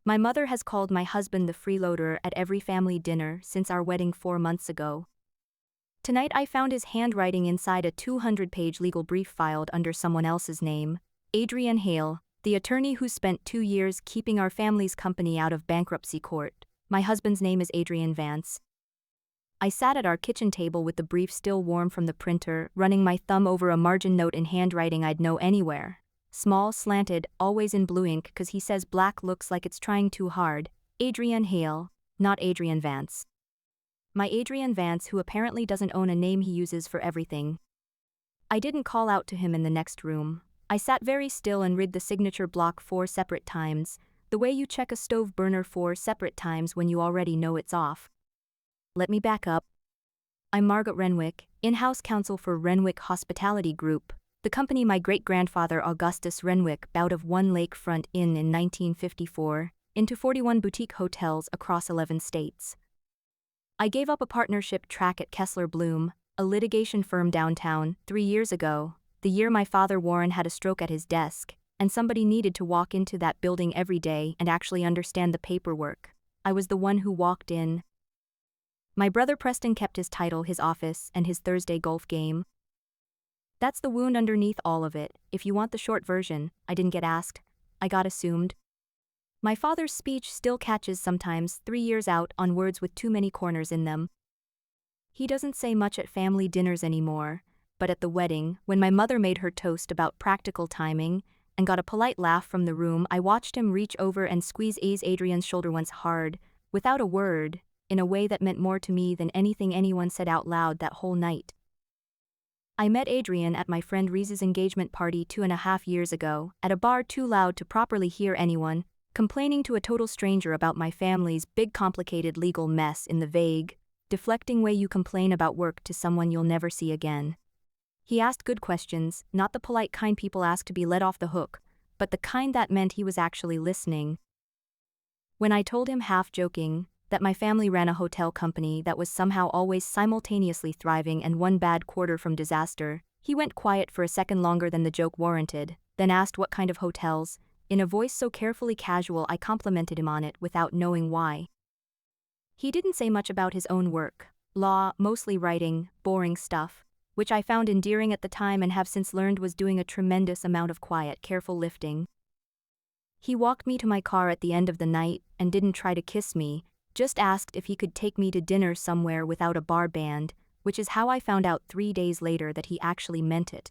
My mother has called my husband the freeloader at every family dinner since our wedding 4 months ago. Tonight I found his handwriting inside a 200-page legal brief filed under someone else's name, Adrian Hale, the attorney who spent 2 years keeping our family's company out of bankruptcy court. My husband's name is Adrian Vance. I sat at our kitchen table with the brief still warm from the printer, running my thumb over a margin note in handwriting I'd know anywhere. Small, slanted, always in blue ink, 'cause he says black looks like it's trying too hard. Adrian Hale, not Adrian Vance. My Adrian Vance, who apparently doesn't own a name he uses for everything. I didn't call out to him in the next room. I sat very still and read the signature block 4 separate times, the way you check a stove burner 4 separate times when you already know it's off. Let me back up. I'm Margaret Renwick, in-house counsel for Renwick Hospitality Group, the company my great-grandfather Augustus Renwick bought of One Lakefront Inn in 1954, into 41 boutique hotels across 11 states. I gave up a partnership track at Kessler Bloom, a litigation firm downtown, 3 years ago, the year my father Warren had a stroke at his desk, and somebody needed to walk into that building every day and actually understand the paperwork. I was the one who walked in. My brother Preston kept his title, his office, and his Thursday golf game. That's the wound underneath all of it. If you want the short version, I didn't get asked. I got assumed. My father's speech still catches sometimes, 3 years out, on words with too many corners in them. He doesn't say much at family dinners anymore, but at the wedding, when my mother made her toast about practical timing, and got a polite laugh from the room, I watched him reach over and squeeze Adrian's shoulder once hard, without a word, in a way that meant more to me than anything anyone said out loud that whole night. I met Adrian at my friend Reese's engagement party 2.5 years ago, at a bar too loud to properly hear anyone, complaining to a total stranger about my family's big complicated legal mess in the vague, deflecting way you complain about work to someone you'll never see again. He asked good questions, not the polite kind people ask to be let off the hook, but the kind that meant he was actually listening. When I told him, half joking, that my family ran a hotel company that was somehow always simultaneously thriving and one bad quarter from disaster, he went quiet for a second longer than the joke warranted, then asked what kind of hotels. In a voice so carefully casual I complimented him on it without knowing why. He didn't say much about his own work, law, mostly writing, boring stuff, which I found endearing at the time and have since learned was doing a tremendous amount of quiet, careful lifting. He walked me to my car at the end of the night and didn't try to kiss me, just asked if he could take me to dinner somewhere without a bar band, which is how I found out 3 days later that he actually meant it.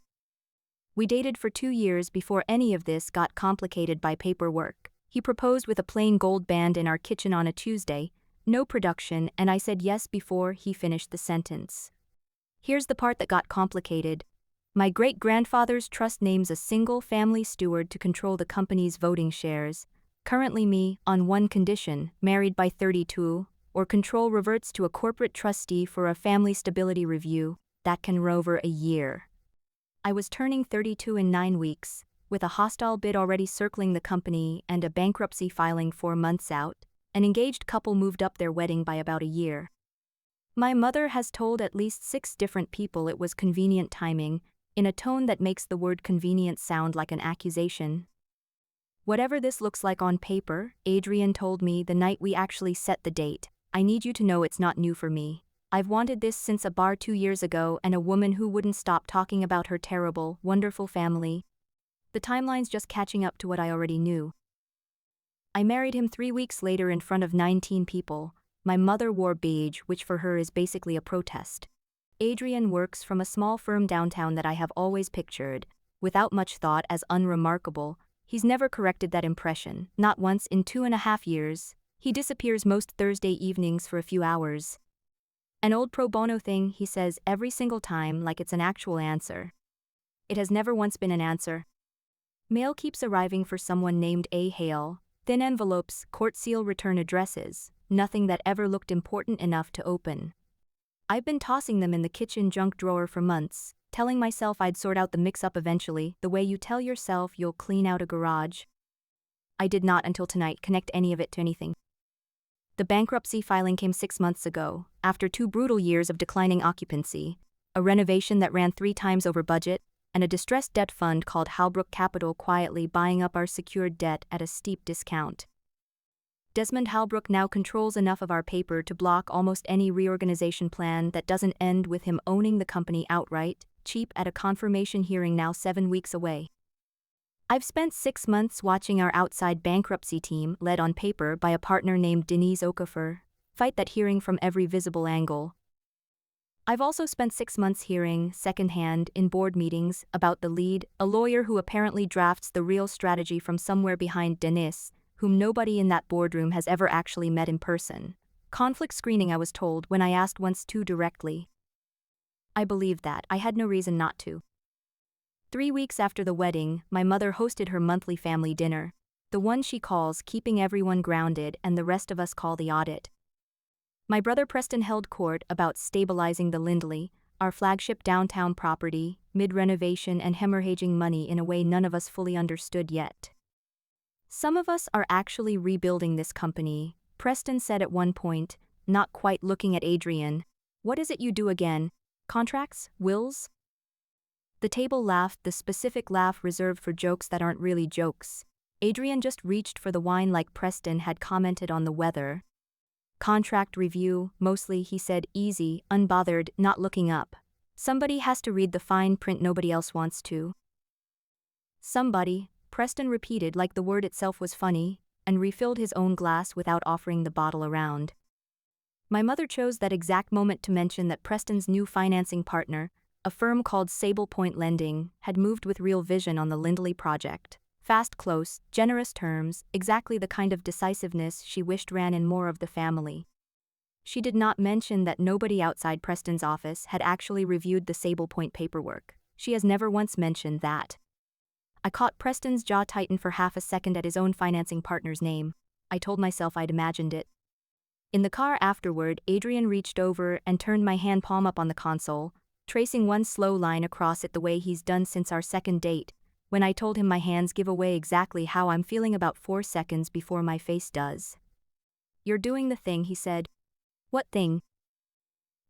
We dated for 2 years before any of this got complicated by paperwork. He proposed with a plain gold band in our kitchen on a Tuesday, no production, and I said yes before he finished the sentence. Here's the part that got complicated. My great-grandfather's trust names a single family steward to control the company's voting shares, currently me, on one condition, married by 32, or control reverts to a corporate trustee for a family stability review that can run over a year. I was turning 32 in 9 weeks, with a hostile bid already circling the company and a bankruptcy filing 4 months out. An engaged couple moved up their wedding by about a year. My mother has told at least 6 different people it was convenient timing, in a tone that makes the word convenient sound like an accusation. Whatever this looks like on paper, Adrian told me the night we actually set the date, I need you to know it's not new for me. I've wanted this since a bar 2 years ago and a woman who wouldn't stop talking about her terrible, wonderful family. The timeline's just catching up to what I already knew. I married him 3 weeks later in front of 19 people. My mother wore beige, which for her is basically a protest. Adrian works from a small firm downtown that I have always pictured, without much thought, as unremarkable. He's never corrected that impression, not once in 2.5 years. He disappears most Thursday evenings for a few hours. An old pro bono thing, he says every single time, like it's an actual answer. It has never once been an answer. Mail keeps arriving for someone named A. Hale, thin envelopes, court seal return addresses, nothing that ever looked important enough to open. I've been tossing them in the kitchen junk drawer for months, telling myself I'd sort out the mix-up eventually, the way you tell yourself you'll clean out a garage. I did not until tonight connect any of it to anything. The bankruptcy filing came 6 months ago, after 2 brutal years of declining occupancy, a renovation that ran 3 times over budget, and a distressed debt fund called Halbrook Capital quietly buying up our secured debt at a steep discount. Desmond Halbrook now controls enough of our paper to block almost any reorganization plan that doesn't end with him owning the company outright, cheap at a confirmation hearing now 7 weeks away. I've spent 6 months watching our outside bankruptcy team, led on paper by a partner named Denise Okafor, fight that hearing from every visible angle. I've also spent 6 months hearing, secondhand, in board meetings, about the lead, a lawyer who apparently drafts the real strategy from somewhere behind Denise, whom nobody in that boardroom has ever actually met in person. Conflict screening, I was told when I asked once too directly. I believed that. I had no reason not to. 3 weeks after the wedding, my mother hosted her monthly family dinner, the one she calls keeping everyone grounded and the rest of us call the audit. My brother Preston held court about stabilizing the Lindley, our flagship downtown property, mid-renovation and hemorrhaging money in a way none of us fully understood yet. Some of us are actually rebuilding this company, Preston said at one point, not quite looking at Adrian. What is it you do again? Contracts? Wills? The table laughed, the specific laugh reserved for jokes that aren't really jokes. Adrian just reached for the wine like Preston had commented on the weather. Contract review, mostly, he said, easy, unbothered, not looking up. Somebody has to read the fine print, nobody else wants to. Somebody, Preston repeated like the word itself was funny, and refilled his own glass without offering the bottle around. My mother chose that exact moment to mention that Preston's new financing partner, a firm called Sable Point Lending, had moved with real vision on the Lindley project. Fast, close, generous terms, exactly the kind of decisiveness she wished ran in more of the family. She did not mention that nobody outside Preston's office had actually reviewed the Sable Point paperwork. She has never once mentioned that. I caught Preston's jaw tighten for half a second at his own financing partner's name. I told myself I'd imagined it. In the car afterward, Adrian reached over and turned my hand palm up on the console, tracing one slow line across it the way he's done since our second date, when I told him my hands give away exactly how I'm feeling about 4 seconds before my face does. You're doing the thing, he said. What thing?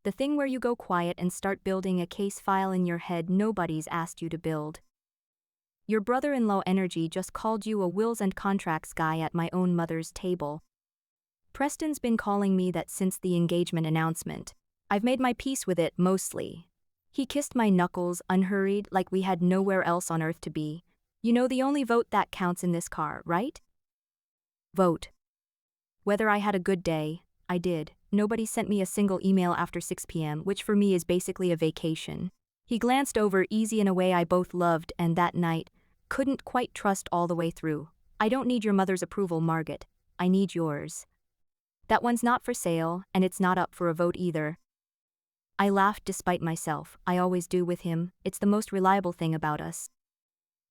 The thing where you go quiet and start building a case file in your head nobody's asked you to build. Your brother-in-law Energy just called you a wills and contracts guy at my own mother's table. Preston's been calling me that since the engagement announcement. I've made my peace with it, mostly. He kissed my knuckles, unhurried, like we had nowhere else on earth to be. You know the only vote that counts in this car, right? Vote. Whether I had a good day, I did. Nobody sent me a single email after 6 p.m., which for me is basically a vacation. He glanced over, easy in a way I both loved, and that night, couldn't quite trust all the way through. I don't need your mother's approval, Margaret. I need yours. That one's not for sale, and it's not up for a vote either. I laughed despite myself. I always do with him. It's the most reliable thing about us.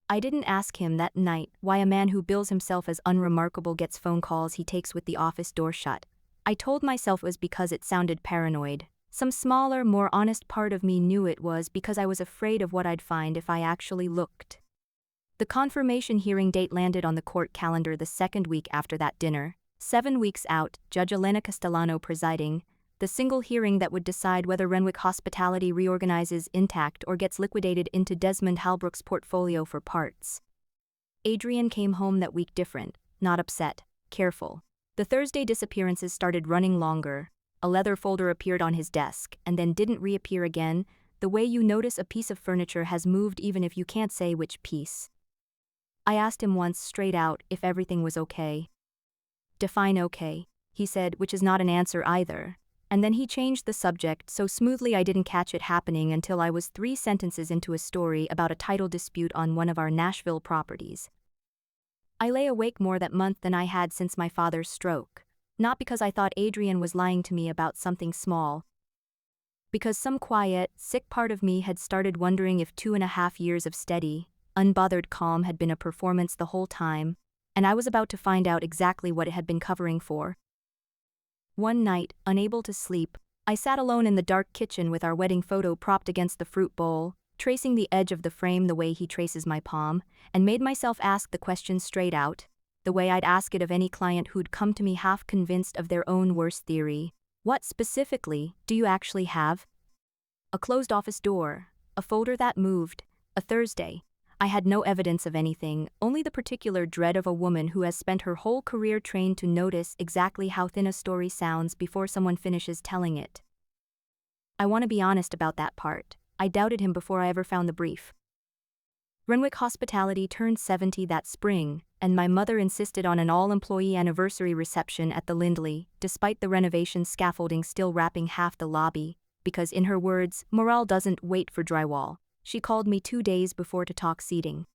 I didn't ask him that night why a man who bills himself as unremarkable gets phone calls he takes with the office door shut. I told myself it was because it sounded paranoid. Some smaller, more honest part of me knew it was because I was afraid of what I'd find if I actually looked. The confirmation hearing date landed on the court calendar the second week after that dinner, 7 weeks out, Judge Elena Castellano presiding, the single hearing that would decide whether Renwick Hospitality reorganizes intact or gets liquidated into Desmond Halbrook's portfolio for parts. Adrian came home that week different, not upset, careful. The Thursday disappearances started running longer. A leather folder appeared on his desk and then didn't reappear again, the way you notice a piece of furniture has moved even if you can't say which piece. I asked him once straight out if everything was okay. Define okay, he said, which is not an answer either. And then he changed the subject so smoothly I didn't catch it happening until I was 3 sentences into a story about a title dispute on one of our Nashville properties. I lay awake more that month than I had since my father's stroke. Not because I thought Adrian was lying to me about something small. Because some quiet, sick part of me had started wondering if 2.5 years of steady, unbothered calm had been a performance the whole time, and I was about to find out exactly what it had been covering for. One night, unable to sleep, I sat alone in the dark kitchen with our wedding photo propped against the fruit bowl, tracing the edge of the frame the way he traces my palm, and made myself ask the question straight out, the way I'd ask it of any client who'd come to me half convinced of their own worst theory. What specifically do you actually have? A closed office door, a folder that moved, a Thursday. I had no evidence of anything, only the particular dread of a woman who has spent her whole career trained to notice exactly how thin a story sounds before someone finishes telling it. I want to be honest about that part. I doubted him before I ever found the brief. Renwick Hospitality turned 70 that spring, and my mother insisted on an all-employee anniversary reception at the Lindley, despite the renovation scaffolding still wrapping half the lobby, because in her words, morale doesn't wait for drywall. She called me 2 days before to talk seating.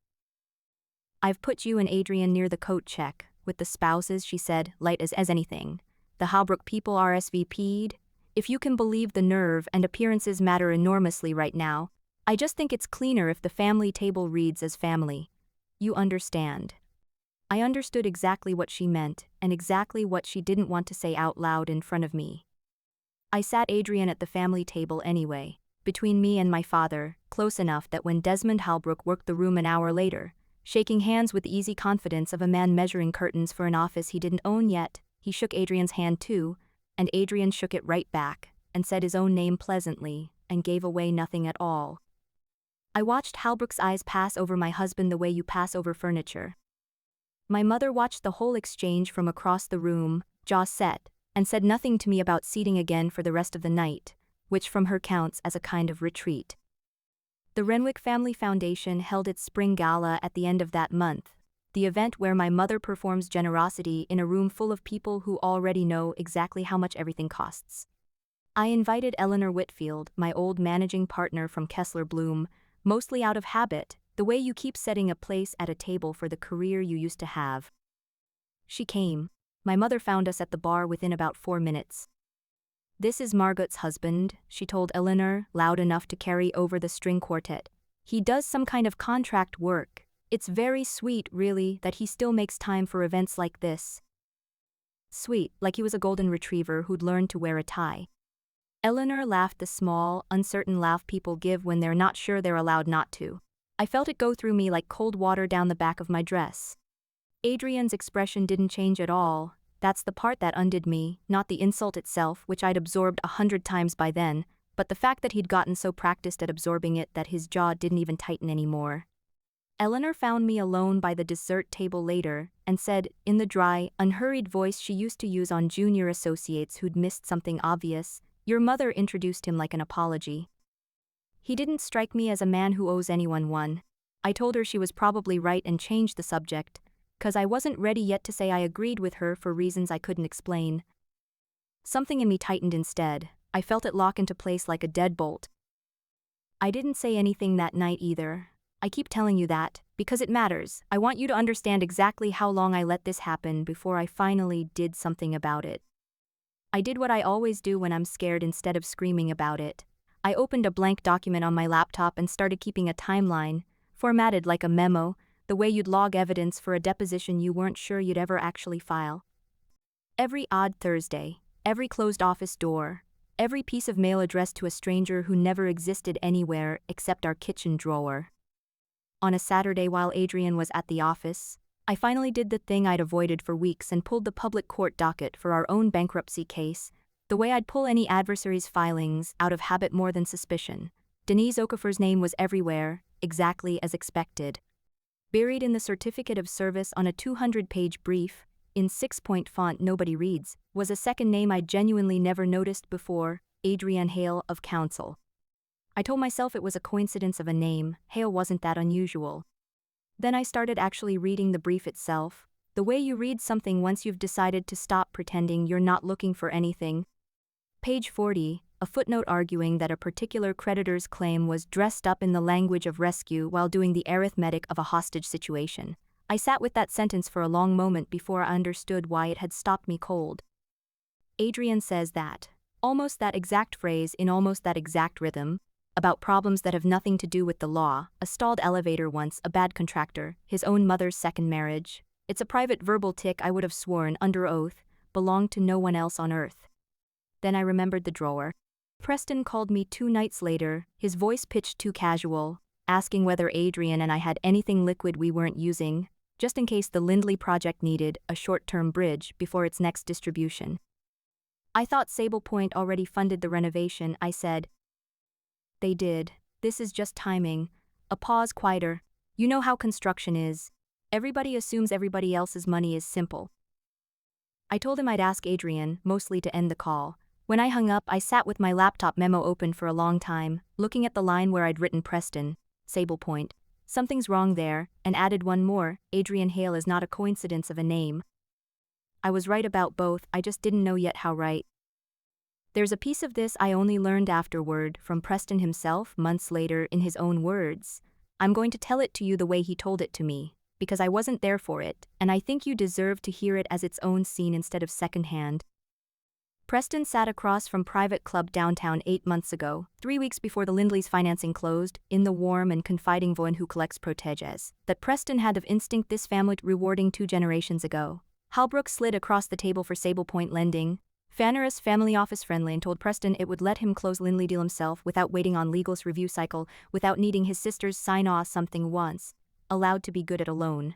"I've put you and Adrian near the coat check, with the spouses," she said, light as anything. "The Halbrook people RSVP'd. If you can believe the nerve, and appearances matter enormously right now. I just think it's cleaner if the family table reads as family. You understand." I understood exactly what she meant, and exactly what she didn't want to say out loud in front of me. I sat Adrian at the family table anyway, between me and my father, close enough that when Desmond Halbrook worked the room an hour later, shaking hands with the easy confidence of a man measuring curtains for an office he didn't own yet, he shook Adrian's hand too, and Adrian shook it right back, and said his own name pleasantly, and gave away nothing at all. I watched Halbrook's eyes pass over my husband the way you pass over furniture. My mother watched the whole exchange from across the room, jaw set, and said nothing to me about seating again for the rest of the night, which from her counts as a kind of retreat. The Renwick Family Foundation held its spring gala at the end of that month, the event where my mother performs generosity in a room full of people who already know exactly how much everything costs. I invited Eleanor Whitfield, my old managing partner from Kessler Bloom, mostly out of habit, the way you keep setting a place at a table for the career you used to have. She came. My mother found us at the bar within about 4 minutes. "This is Margot's husband," she told Eleanor, loud enough to carry over the string quartet. "He does some kind of contract work. It's very sweet, really, that he still makes time for events like this." Sweet, like he was a golden retriever who'd learned to wear a tie. Eleanor laughed, the small, uncertain laugh people give when they're not sure they're allowed not to. I felt it go through me like cold water down the back of my dress. Adrian's expression didn't change at all. That's the part that undid me, not the insult itself, which I'd absorbed 100 times by then, but the fact that he'd gotten so practiced at absorbing it that his jaw didn't even tighten anymore. Eleanor found me alone by the dessert table later, and said, in the dry, unhurried voice she used to use on junior associates who'd missed something obvious, "Your mother introduced him like an apology. He didn't strike me as a man who owes anyone one." I told her she was probably right and changed the subject, 'cause I wasn't ready yet to say I agreed with her for reasons I couldn't explain. Something in me tightened instead. I felt it lock into place like a deadbolt. I didn't say anything that night either. I keep telling you that, because it matters. I want you to understand exactly how long I let this happen before I finally did something about it. I did what I always do when I'm scared instead of screaming about it. I opened a blank document on my laptop and started keeping a timeline, formatted like a memo, the way you'd log evidence for a deposition you weren't sure you'd ever actually file. Every odd Thursday, every closed office door, every piece of mail addressed to a stranger who never existed anywhere except our kitchen drawer. On a Saturday while Adrian was at the office, I finally did the thing I'd avoided for weeks and pulled the public court docket for our own bankruptcy case, the way I'd pull any adversary's filings out of habit more than suspicion. Denise Okafor's name was everywhere, exactly as expected. Buried in the certificate of service on a 200-page brief, in 6-point font nobody reads, was a second name I'd genuinely never noticed before, Adrian Hale of Counsel. I told myself it was a coincidence of a name. Hale wasn't that unusual. Then I started actually reading the brief itself, the way you read something once you've decided to stop pretending you're not looking for anything. Page 40, a footnote arguing that a particular creditor's claim was dressed up in the language of rescue while doing the arithmetic of a hostage situation. I sat with that sentence for a long moment before I understood why it had stopped me cold. Adrian says that, almost that exact phrase in almost that exact rhythm, about problems that have nothing to do with the law, a stalled elevator once, a bad contractor, his own mother's second marriage. It's a private verbal tic I would have sworn, under oath, belonged to no one else on earth. Then I remembered the drawer. Preston called me 2 nights later, his voice pitched too casual, asking whether Adrian and I had anything liquid we weren't using, just in case the Lindley project needed a short-term bridge before its next distribution. I thought Sable Point already funded the renovation, I said. They did. This is just timing. A pause, quieter. You know how construction is. Everybody assumes everybody else's money is simple. I told him I'd ask Adrian, mostly to end the call. When I hung up, I sat with my laptop memo open for a long time, looking at the line where I'd written Preston, Sable Point. Something's wrong there, and added one more, Adrian Hale is not a coincidence of a name. I was right about both, I just didn't know yet how right. There's a piece of this I only learned afterward, from Preston himself, months later, in his own words. I'm going to tell it to you the way he told it to me, because I wasn't there for it, and I think you deserve to hear it as its own scene instead of secondhand. Preston sat across from Private Club downtown 8 months ago, 3 weeks before the Lindleys' financing closed, in the warm and confiding voice who collects proteges that Preston had of instinct this family rewarding 2 generations ago. Halbrook slid across the table for Sable Point lending. Fannerus family office friendly and told Preston it would let him close Lindley deal himself without waiting on legal's review cycle, without needing his sister's sign-off something once. Allowed to be good at a loan.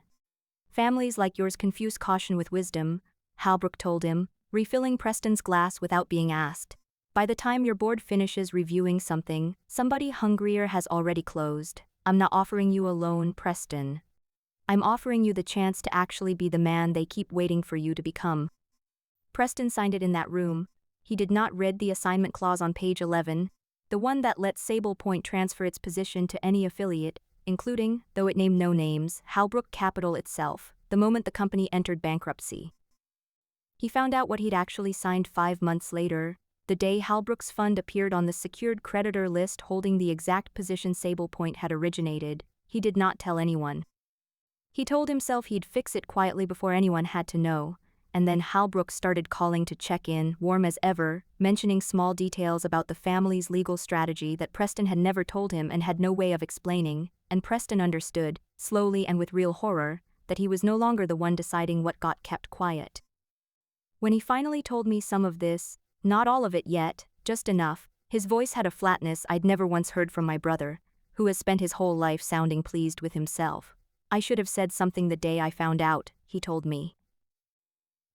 Families like yours confuse caution with wisdom, Halbrook told him, refilling Preston's glass without being asked. By the time your board finishes reviewing something, somebody hungrier has already closed. I'm not offering you a loan, Preston. I'm offering you the chance to actually be the man they keep waiting for you to become. Preston signed it in that room. He did not read the assignment clause on page 11, the one that lets Sable Point transfer its position to any affiliate, including, though it named no names, Halbrook Capital itself, the moment the company entered bankruptcy. He found out what he'd actually signed 5 months later, the day Halbrook's fund appeared on the secured creditor list holding the exact position Sable Point had originated. He did not tell anyone. He told himself he'd fix it quietly before anyone had to know, and then Halbrook started calling to check in, warm as ever, mentioning small details about the family's legal strategy that Preston had never told him and had no way of explaining, and Preston understood, slowly and with real horror, that he was no longer the one deciding what got kept quiet. When he finally told me some of this, not all of it yet, just enough, his voice had a flatness I'd never once heard from my brother, who has spent his whole life sounding pleased with himself. I should have said something the day I found out, he told me.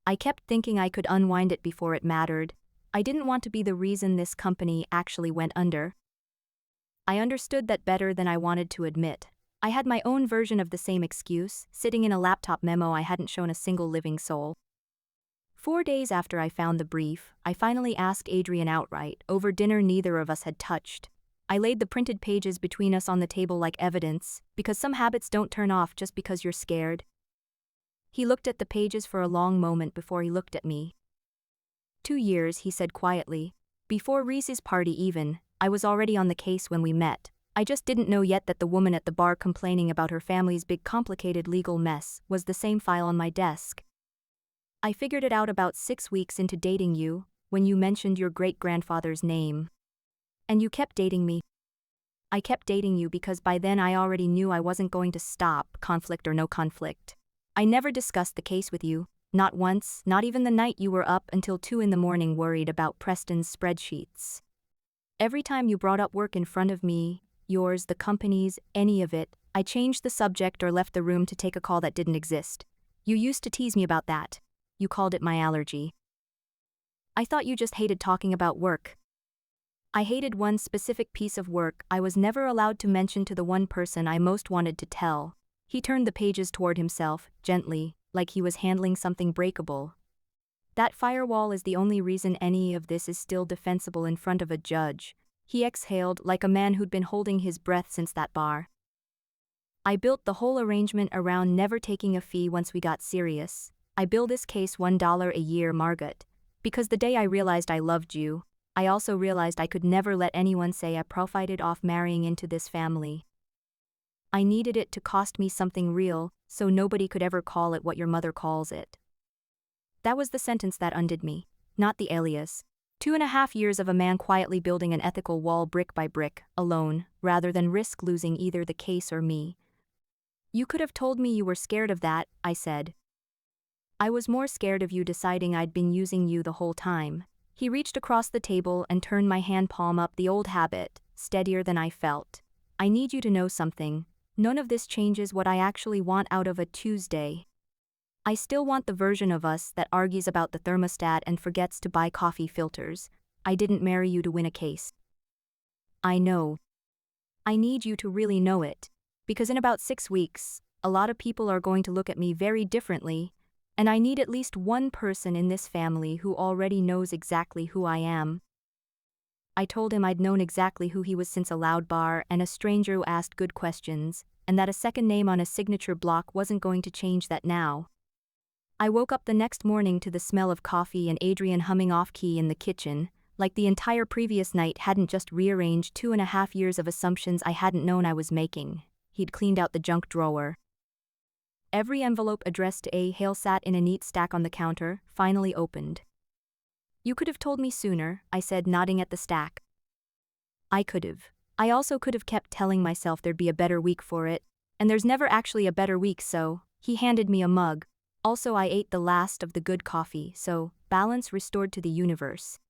I kept thinking I could unwind it before it mattered. I didn't want to be the reason this company actually went under. I understood that better than I wanted to admit. I had my own version of the same excuse, sitting in a laptop memo I hadn't shown a single living soul. 4 days after I found the brief, I finally asked Adrian outright, over dinner neither of us had touched. I laid the printed pages between us on the table like evidence, because some habits don't turn off just because you're scared. He looked at the pages for a long moment before he looked at me. 2 years, he said quietly. Before Reese's party even, I was already on the case when we met. I just didn't know yet that the woman at the bar complaining about her family's big complicated legal mess was the same file on my desk. I figured it out about 6 weeks into dating you, when you mentioned your great-grandfather's name. And you kept dating me. I kept dating you because by then I already knew I wasn't going to stop, conflict or no conflict. I never discussed the case with you, not once, not even the night you were up until 2 in the morning worried about Preston's spreadsheets. Every time you brought up work in front of me, yours, the company's, any of it, I changed the subject or left the room to take a call that didn't exist. You used to tease me about that. You called it my allergy. I thought you just hated talking about work. I hated one specific piece of work I was never allowed to mention to the one person I most wanted to tell. He turned the pages toward himself, gently, like he was handling something breakable. That firewall is the only reason any of this is still defensible in front of a judge. He exhaled like a man who'd been holding his breath since that bar. I built the whole arrangement around never taking a fee once we got serious. I billed this case $1 a year, Margot. Because the day I realized I loved you, I also realized I could never let anyone say I profited off marrying into this family. I needed it to cost me something real, so nobody could ever call it what your mother calls it. That was the sentence that undid me, not the alias. 2.5 years of a man quietly building an ethical wall brick by brick, alone, rather than risk losing either the case or me. You could have told me you were scared of that, I said. I was more scared of you deciding I'd been using you the whole time. He reached across the table and turned my hand palm up, the old habit, steadier than I felt. I need you to know something. None of this changes what I actually want out of a Tuesday. I still want the version of us that argues about the thermostat and forgets to buy coffee filters. I didn't marry you to win a case. I know. I need you to really know it. Because in about 6 weeks, a lot of people are going to look at me very differently, and I need at least one person in this family who already knows exactly who I am. I told him I'd known exactly who he was since a loud bar and a stranger who asked good questions, and that a second name on a signature block wasn't going to change that now. I woke up the next morning to the smell of coffee and Adrian humming off-key in the kitchen, like the entire previous night hadn't just rearranged 2.5 years of assumptions I hadn't known I was making. He'd cleaned out the junk drawer. Every envelope addressed to A. Hale sat in a neat stack on the counter, finally opened. "You could have told me sooner," I said, nodding at the stack. I could have. I also could have kept telling myself there'd be a better week for it, and there's never actually a better week, so he handed me a mug. Also, I ate the last of the good coffee, so balance restored to the universe.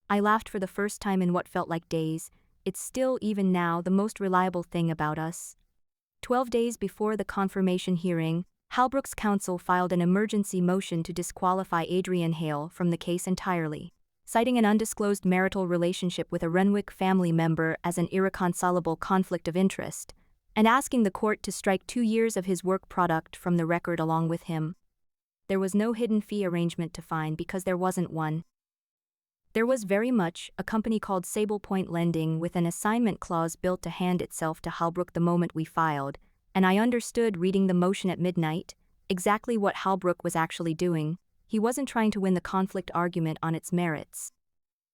I laughed for the first time in what felt like days. It's still, even now, the most reliable thing about us. 12 days before the confirmation hearing, Halbrook's counsel filed an emergency motion to disqualify Adrian Hale from the case entirely, citing an undisclosed marital relationship with a Renwick family member as an irreconcilable conflict of interest, and asking the court to strike 2 years of his work product from the record along with him. There was no hidden fee arrangement to find because there wasn't one. There was very much a company called Sable Point Lending with an assignment clause built to hand itself to Halbrook the moment we filed, and I understood, reading the motion at midnight, exactly what Halbrook was actually doing. He wasn't trying to win the conflict argument on its merits.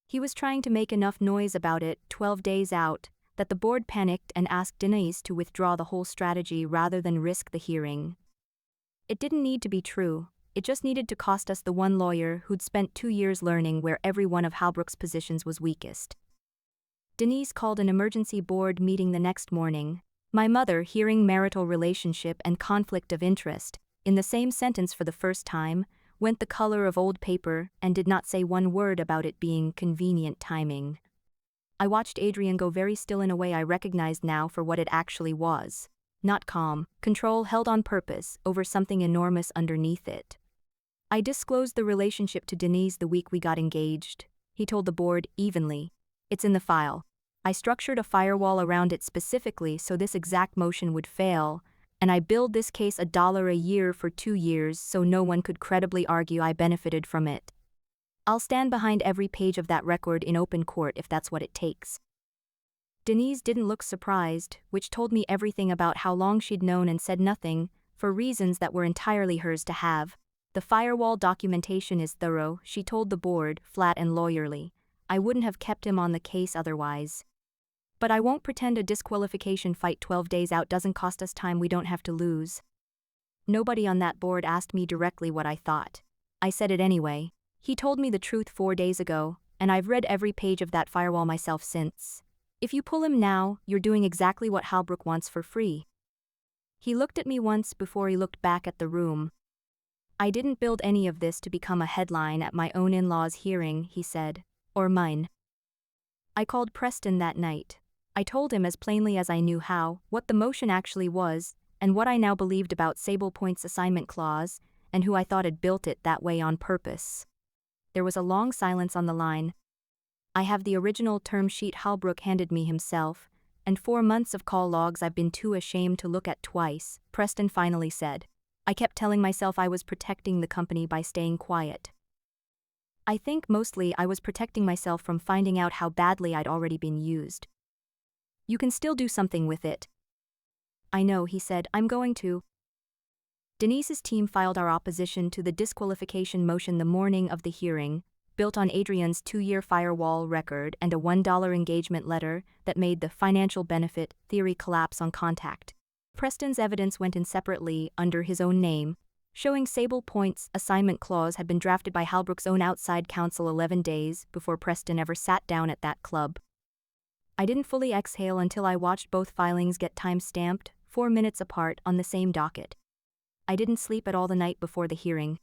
He was trying to make enough noise about it 12 days out that the board panicked and asked Denise to withdraw the whole strategy rather than risk the hearing. It didn't need to be true. It just needed to cost us the one lawyer who'd spent 2 years learning where every one of Halbrook's positions was weakest. Denise called an emergency board meeting the next morning. My mother, hearing marital relationship and conflict of interest in the same sentence for the first time, went the color of old paper and did not say one word about it being convenient timing. I watched Adrian go very still in a way I recognized now for what it actually was. Not calm, control held on purpose over something enormous underneath it. I disclosed the relationship to Denise the week we got engaged. He told the board evenly. "It's in the file. I structured a firewall around it specifically so this exact motion would fail, and I billed this case $1 a year for 2 years so no one could credibly argue I benefited from it. I'll stand behind every page of that record in open court if that's what it takes." Denise didn't look surprised, which told me everything about how long she'd known and said nothing, for reasons that were entirely hers to have. "The firewall documentation is thorough," she told the board, flat and lawyerly. "I wouldn't have kept him on the case otherwise. But I won't pretend a disqualification fight 12 days out doesn't cost us time we don't have to lose." Nobody on that board asked me directly what I thought. I said it anyway. He told me the truth 4 days ago, and I've read every page of that firewall myself since. If you pull him now, you're doing exactly what Halbrook wants for free. He looked at me once before he looked back at the room. "I didn't build any of this to become a headline at my own in-laws' hearing," he said. "Or mine." I called Preston that night. I told him as plainly as I knew how what the motion actually was, and what I now believed about Sable Point's assignment clause, and who I thought had built it that way on purpose. There was a long silence on the line. "I have the original term sheet Halbrook handed me himself, and 4 months of call logs I've been too ashamed to look at twice," Preston finally said. I kept telling myself I was protecting the company by staying quiet. I think mostly I was protecting myself from finding out how badly I'd already been used. "You can still do something with it." "I know," he said. "I'm going to." Denise's team filed our opposition to the disqualification motion the morning of the hearing, built on Adrian's 2-year firewall record and a $1 engagement letter that made the financial benefit theory collapse on contact. Preston's evidence went in separately under his own name, showing Sable Point's assignment clause had been drafted by Halbrook's own outside counsel 11 days before Preston ever sat down at that club. I didn't fully exhale until I watched both filings get time-stamped, 4 minutes apart on the same docket. I didn't sleep at all the night before the hearing.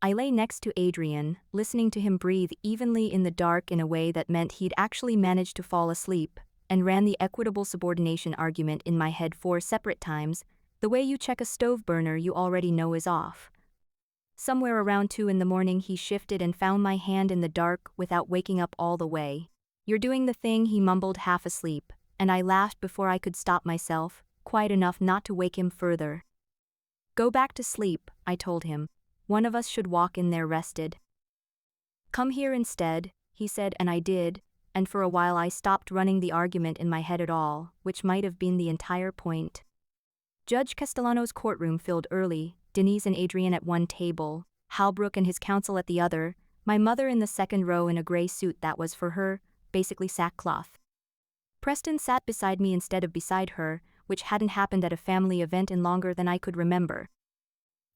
I lay next to Adrian, listening to him breathe evenly in the dark in a way that meant he'd actually managed to fall asleep, and ran the equitable subordination argument in my head 4 separate times, the way you check a stove burner you already know is off. Somewhere around 2 in the morning he shifted and found my hand in the dark without waking up all the way. "You're doing the thing," he mumbled half asleep, and I laughed before I could stop myself. quiet enough not to wake him further. "Go back to sleep," I told him. "One of us should walk in there rested." "Come here instead," he said, and I did, and for a while I stopped running the argument in my head at all, which might have been the entire point. Judge Castellano's courtroom filled early, Denise and Adrian at one table, Halbrook and his counsel at the other, my mother in the second row in a gray suit that was, for her, basically sackcloth. Preston sat beside me instead of beside her, which hadn't happened at a family event in longer than I could remember.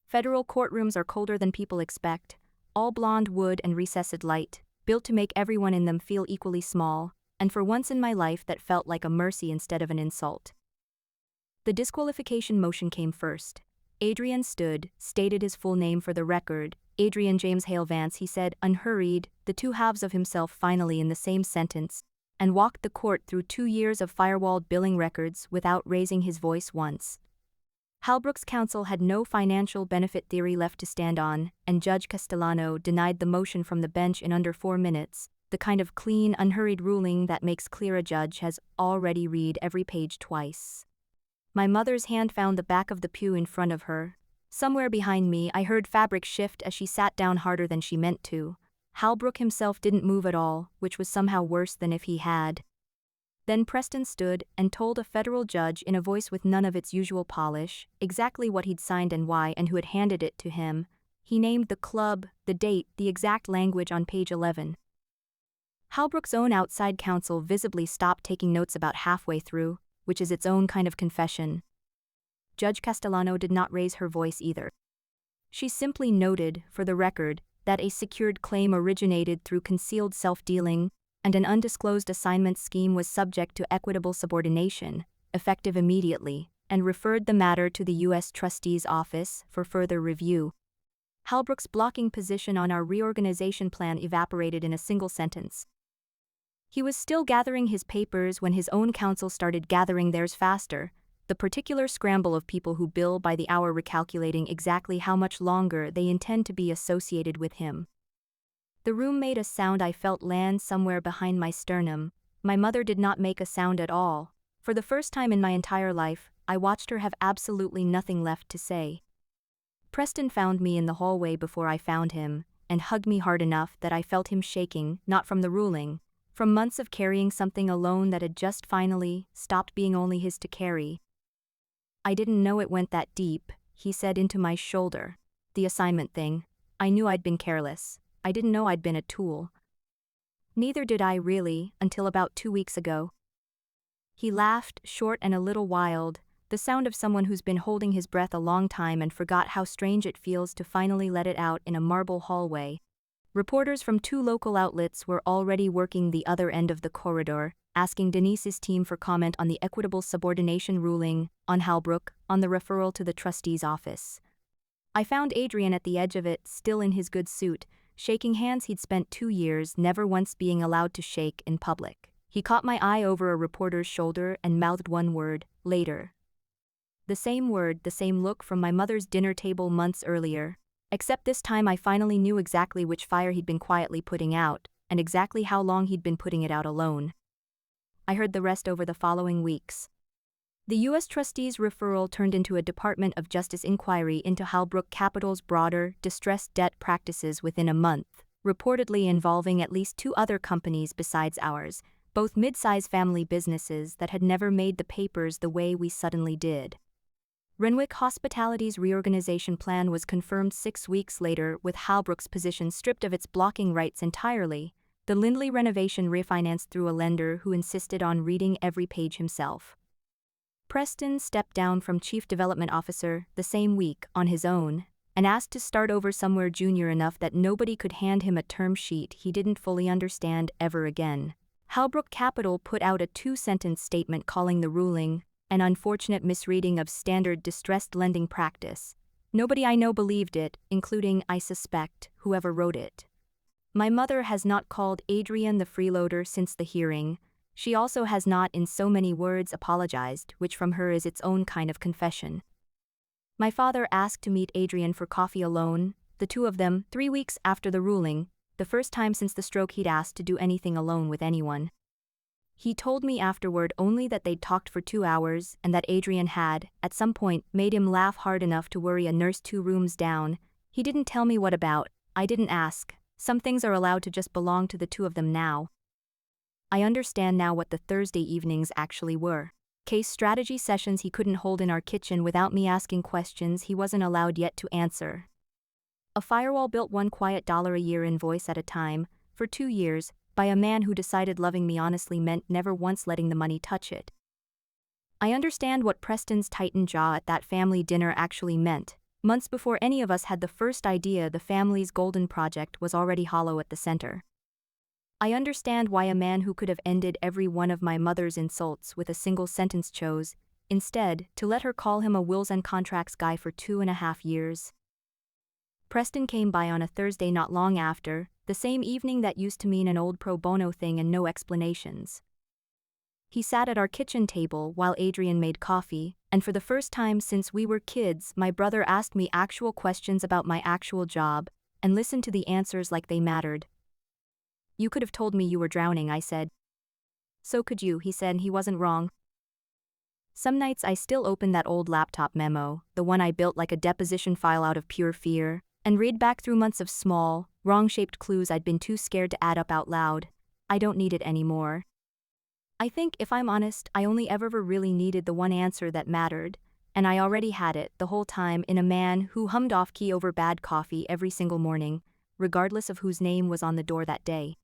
Federal courtrooms are colder than people expect, all blonde wood and recessed light, built to make everyone in them feel equally small, and for once in my life that felt like a mercy instead of an insult. The disqualification motion came first. Adrian stood, stated his full name for the record, Adrian James Hale Vance, he said, unhurried, the two halves of himself finally in the same sentence, and walked the court through 2 years of firewalled billing records without raising his voice once. Halbrook's counsel had no financial benefit theory left to stand on, and Judge Castellano denied the motion from the bench in under 4 minutes, the kind of clean, unhurried ruling that makes clear a judge has already read every page twice. My mother's hand found the back of the pew in front of her. Somewhere behind me I heard fabric shift as she sat down harder than she meant to. Halbrook himself didn't move at all, which was somehow worse than if he had. Then Preston stood and told a federal judge in a voice with none of its usual polish, exactly what he'd signed and why and who had handed it to him. He named the club, the date, the exact language on page 11. Halbrook's own outside counsel visibly stopped taking notes about halfway through, which is its own kind of confession. Judge Castellano did not raise her voice either. She simply noted, for the record, that a secured claim originated through concealed self-dealing, and an undisclosed assignment scheme was subject to equitable subordination, effective immediately, and referred the matter to the U.S. Trustee's office for further review. Halbrook's blocking position on our reorganization plan evaporated in a single sentence. He was still gathering his papers when his own counsel started gathering theirs faster, the particular scramble of people who bill by the hour recalculating exactly how much longer they intend to be associated with him. The room made a sound I felt land somewhere behind my sternum. My mother did not make a sound at all. For the first time in my entire life, I watched her have absolutely nothing left to say. Preston found me in the hallway before I found him, and hugged me hard enough that I felt him shaking, not from the ruling, from months of carrying something alone that had just finally stopped being only his to carry. "I didn't know it went that deep," he said into my shoulder. "The assignment thing. I knew I'd been careless. I didn't know I'd been a tool." "Neither did I really, until about 2 weeks ago." He laughed, short and a little wild, the sound of someone who's been holding his breath a long time and forgot how strange it feels to finally let it out in a marble hallway. Reporters from 2 local outlets were already working the other end of the corridor, asking Denise's team for comment on the equitable subordination ruling, on Halbrook, on the referral to the trustee's office. I found Adrian at the edge of it, still in his good suit, shaking hands he'd spent 2 years never once being allowed to shake in public. He caught my eye over a reporter's shoulder and mouthed one word, "Later." The same word, the same look from my mother's dinner table months earlier. Except this time I finally knew exactly which fire he'd been quietly putting out, and exactly how long he'd been putting it out alone. I heard the rest over the following weeks. The U.S. Trustee's referral turned into a Department of Justice inquiry into Halbrook Capital's broader, distressed debt practices within a month, reportedly involving at least 2 other companies besides ours, both mid-size family businesses that had never made the papers the way we suddenly did. Renwick Hospitality's reorganization plan was confirmed 6 weeks later with Halbrook's position stripped of its blocking rights entirely, the Lindley renovation refinanced through a lender who insisted on reading every page himself. Preston stepped down from Chief Development Officer the same week on his own, and asked to start over somewhere junior enough that nobody could hand him a term sheet he didn't fully understand ever again. Halbrook Capital put out a 2-sentence statement calling the ruling an unfortunate misreading of standard distressed lending practice. Nobody I know believed it, including, I suspect, whoever wrote it. My mother has not called Adrian the freeloader since the hearing. She also has not in so many words apologized, which from her is its own kind of confession. My father asked to meet Adrian for coffee alone, the 2 of them, 3 weeks after the ruling, the first time since the stroke he'd asked to do anything alone with anyone. He told me afterward only that they'd talked for 2 hours and that Adrian had, at some point, made him laugh hard enough to worry a nurse 2 rooms down. He didn't tell me what about, I didn't ask. Some things are allowed to just belong to the two of them now. I understand now what the Thursday evenings actually were. Case strategy sessions he couldn't hold in our kitchen without me asking questions he wasn't allowed yet to answer. A firewall built $1 quiet a year invoice at a time, for 2 years, by a man who decided loving me honestly meant never once letting the money touch it. I understand what Preston's tightened jaw at that family dinner actually meant. Months before any of us had the first idea, the family's golden project was already hollow at the center. I understand why a man who could have ended every one of my mother's insults with a single sentence chose, instead, to let her call him a wills and contracts guy for 2.5 years. Preston came by on a Thursday not long after, the same evening that used to mean an old pro bono thing and no explanations. He sat at our kitchen table while Adrian made coffee, and for the first time since we were kids, my brother asked me actual questions about my actual job, and listened to the answers like they mattered. "You could have told me you were drowning," I said. "So could you," he said. He wasn't wrong. Some nights I still open that old laptop memo, the one I built like a deposition file out of pure fear, and read back through months of small, wrong-shaped clues I'd been too scared to add up out loud. I don't need it anymore. I think, if I'm honest, I only ever really needed the one answer that mattered, and I already had it the whole time in a man who hummed off-key over bad coffee every single morning, regardless of whose name was on the door that day.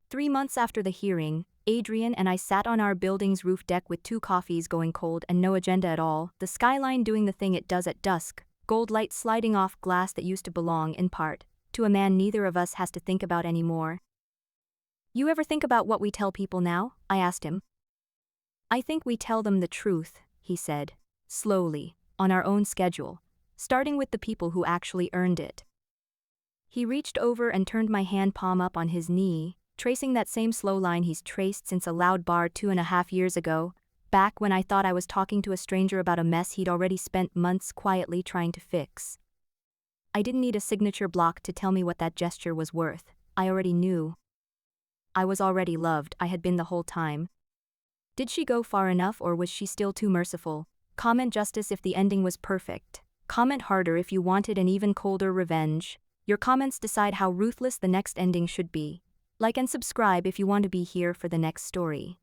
3 months after the hearing, Adrian and I sat on our building's roof deck with 2 coffees going cold and no agenda at all, the skyline doing the thing it does at dusk, gold light sliding off glass that used to belong, in part, to a man neither of us has to think about anymore. "You ever think about what we tell people now?" I asked him. "I think we tell them the truth," he said, slowly, on our own schedule, starting with the people who actually earned it. He reached over and turned my hand palm up on his knee, tracing that same slow line he's traced since a loud bar 2.5 years ago, back when I thought I was talking to a stranger about a mess he'd already spent months quietly trying to fix. I didn't need a signature block to tell me what that gesture was worth. I already knew. I was already loved. I had been the whole time. Did she go far enough, or was she still too merciful? Comment justice if the ending was perfect. Comment harder if you wanted an even colder revenge. Your comments decide how ruthless the next ending should be. Like and subscribe if you want to be here for the next story.